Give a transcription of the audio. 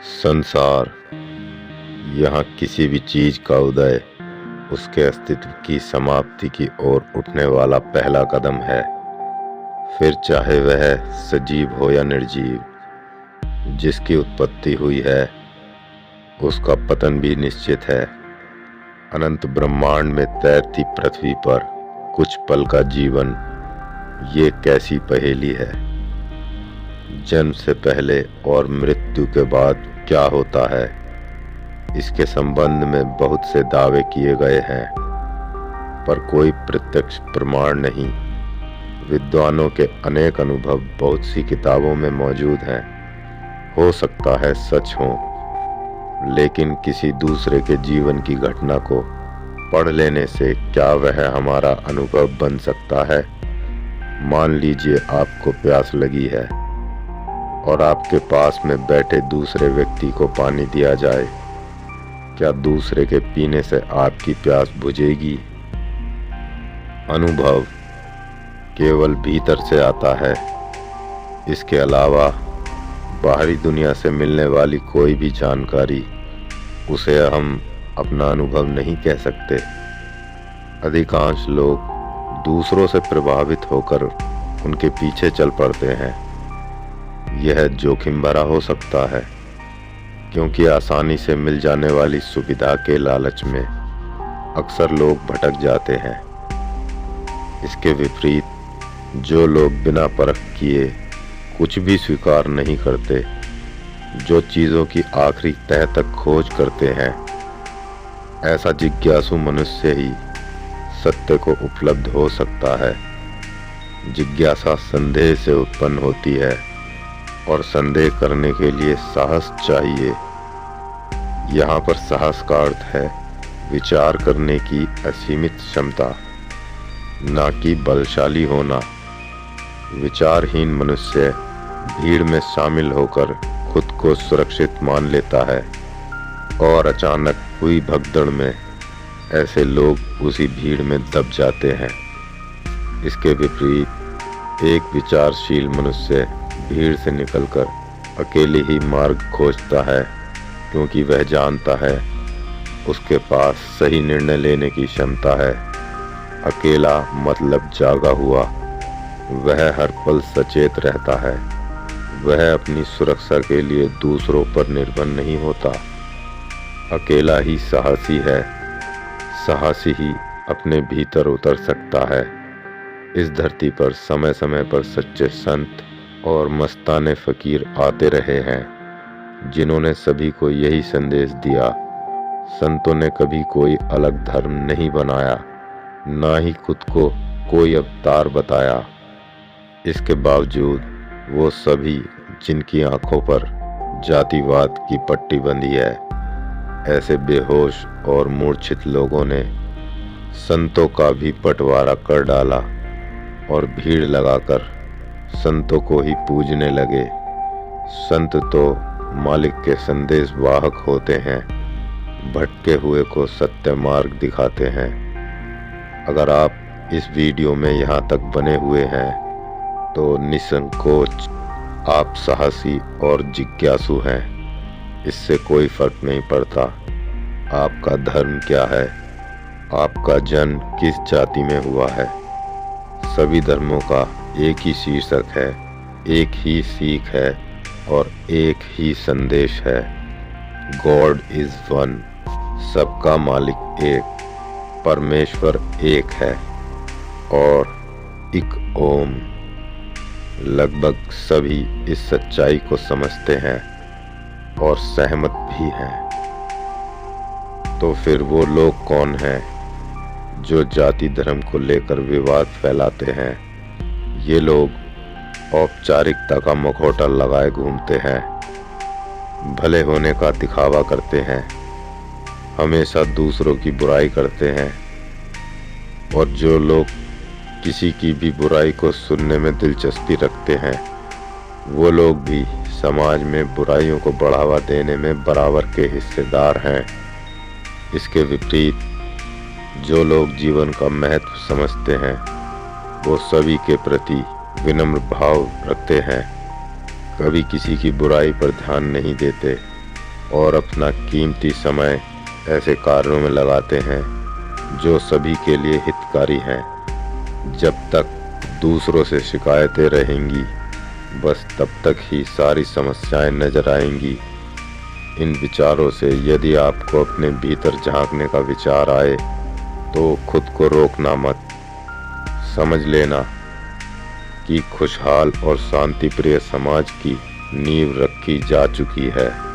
संसार, यहाँ किसी भी चीज का उदय उसके अस्तित्व की समाप्ति की ओर उठने वाला पहला कदम है। फिर चाहे वह सजीव हो या निर्जीव, जिसकी उत्पत्ति हुई है उसका पतन भी निश्चित है। अनंत ब्रह्मांड में तैरती पृथ्वी पर कुछ पल का जीवन, ये कैसी पहेली है। जन्म से पहले और मृत्यु के बाद क्या होता है, इसके संबंध में बहुत से दावे किए गए हैं, पर कोई प्रत्यक्ष प्रमाण नहीं। विद्वानों के अनेक अनुभव बहुत सी किताबों में मौजूद हैं। हो सकता है सच हो, लेकिन किसी दूसरे के जीवन की घटना को पढ़ लेने से क्या वह हमारा अनुभव बन सकता है। मान लीजिए आपको प्यास लगी है और आपके पास में बैठे दूसरे व्यक्ति को पानी दिया जाए, क्या दूसरे के पीने से आपकी प्यास बुझेगी? अनुभव केवल भीतर से आता है। इसके अलावा बाहरी दुनिया से मिलने वाली कोई भी जानकारी, उसे हम अपना अनुभव नहीं कह सकते। अधिकांश लोग दूसरों से प्रभावित होकर उनके पीछे चल पड़ते हैं। यह जोखिम भरा हो सकता है, क्योंकि आसानी से मिल जाने वाली सुविधा के लालच में अक्सर लोग भटक जाते हैं। इसके विपरीत, जो लोग बिना परख किए कुछ भी स्वीकार नहीं करते, जो चीज़ों की आखिरी तह तक खोज करते हैं, ऐसा जिज्ञासु मनुष्य ही सत्य को उपलब्ध हो सकता है। जिज्ञासा संदेह से उत्पन्न होती है और संदेह करने के लिए साहस चाहिए। यहाँ पर साहस का अर्थ है विचार करने की असीमित क्षमता, ना कि बलशाली होना। विचारहीन मनुष्य भीड़ में शामिल होकर खुद को सुरक्षित मान लेता है और अचानक हुई भगदड़ में ऐसे लोग उसी भीड़ में दब जाते हैं। इसके विपरीत, एक विचारशील मनुष्य भीड़ से निकलकर अकेले ही मार्ग खोजता है, क्योंकि वह जानता है उसके पास सही निर्णय लेने की क्षमता है। अकेला मतलब जागा हुआ। वह हर पल सचेत रहता है। वह अपनी सुरक्षा के लिए दूसरों पर निर्भर नहीं होता। अकेला ही साहसी है। साहसी ही अपने भीतर उतर सकता है। इस धरती पर समय समय पर सच्चे संत और मस्ताने फकीर आते रहे हैं, जिन्होंने सभी को यही संदेश दिया। संतों ने कभी कोई अलग धर्म नहीं बनाया, ना ही खुद को कोई अवतार बताया। इसके बावजूद वो सभी, जिनकी आंखों पर जातिवाद की पट्टी बंधी है, ऐसे बेहोश और मूर्छित लोगों ने संतों का भी बंटवारा कर डाला और भीड़ लगाकर संतों को ही पूजने लगे। संत तो मालिक के संदेश वाहक होते हैं, भटके हुए को सत्य मार्ग दिखाते हैं। अगर आप इस वीडियो में यहाँ तक बने हुए हैं तो निसंकोच आप साहसी और जिज्ञासु हैं। इससे कोई फर्क नहीं पड़ता आपका धर्म क्या है, आपका जन्म किस जाति में हुआ है। सभी धर्मों का एक ही शीर्षक है, एक ही सीख है और एक ही संदेश है। God is one. सबका मालिक एक, परमेश्वर एक है और एक ओम। लगभग सभी इस सच्चाई को समझते हैं और सहमत भी हैं। तो फिर वो लोग कौन हैं जो जाति धर्म को लेकर विवाद फैलाते हैं? ये लोग औपचारिकता का मुखौटा लगाए घूमते हैं, भले होने का दिखावा करते हैं, हमेशा दूसरों की बुराई करते हैं। और जो लोग किसी की भी बुराई को सुनने में दिलचस्पी रखते हैं, वो लोग भी समाज में बुराइयों को बढ़ावा देने में बराबर के हिस्सेदार हैं। इसके विपरीत, जो लोग जीवन का महत्व समझते हैं, वो सभी के प्रति विनम्र भाव रखते हैं, कभी किसी की बुराई पर ध्यान नहीं देते और अपना कीमती समय ऐसे कार्यों में लगाते हैं जो सभी के लिए हितकारी हैं। जब तक दूसरों से शिकायतें रहेंगी, बस तब तक ही सारी समस्याएं नजर आएंगी। इन विचारों से यदि आपको अपने भीतर झांकने का विचार आए तो खुद को रोकना मत। समझ लेना कि खुशहाल और शांति प्रिय समाज की नींव रखी जा चुकी है।